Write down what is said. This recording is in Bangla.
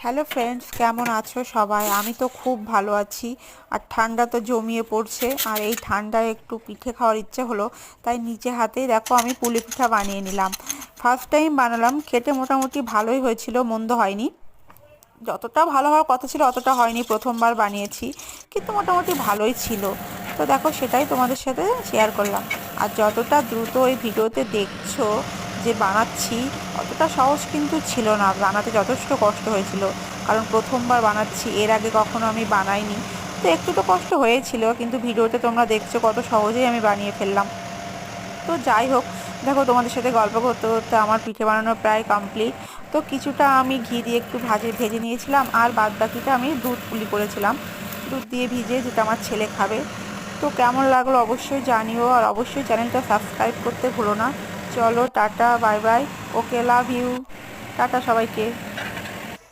হ্যালো ফ্রেন্ডস, কেমন আছো সবাই? আমি তো খুব ভালো আছি। আর ঠান্ডা তো জমিয়ে পড়ছে, আর এই ঠান্ডায় একটু পিঠে খাওয়ার ইচ্ছে হলো, তাই নিজে হাতেই দেখো আমি পুলি পিঠা বানিয়ে নিলাম। ফার্স্ট টাইম বানালাম, খেতে মোটামুটি ভালোই হয়েছিল, মন্দ হয়নি। যতটা ভালো হওয়ার কথা ছিল অতটা হয়নি, প্রথমবার বানিয়েছি, কিন্তু মোটামুটি ভালোই ছিল। তো দেখো, সেটাই তোমাদের সাথে শেয়ার করলাম। আর যতটা দ্রুত এই ভিডিওতে দেখছো যে বানাচ্ছি, অতটা সহজ কিন্তু ছিল না, বানাতে যথেষ্ট কষ্ট হয়েছিল। কারণ প্রথমবার বানাচ্ছি, এর আগে কখনো আমি বানাইনি। তো একটু তো কষ্ট হয়েছিল, কিন্তু ভিডিওতে তোমরা দেখছো কত সহজেই আমি বানিয়ে ফেললাম। তো যাই হোক, দেখো তোমাদের সাথে গল্প করতে করতে আমার পিঠে বানানো প্রায় কমপ্লিট। তো কিছুটা আমি ঘি দিয়ে একটু ভেজে নিয়েছিলাম, আর বাদ বাকিটা আমি দুধ পুলি করেছিলাম, দুধ দিয়ে ভিজে, যেটা আমার ছেলে খাবে। তো কেমন লাগলো অবশ্যই জানিও, আর অবশ্যই চ্যানেলটা সাবস্ক্রাইব করতে ভুলো না। চলো tata, bye bye, okay, love you, tata সবাইকে।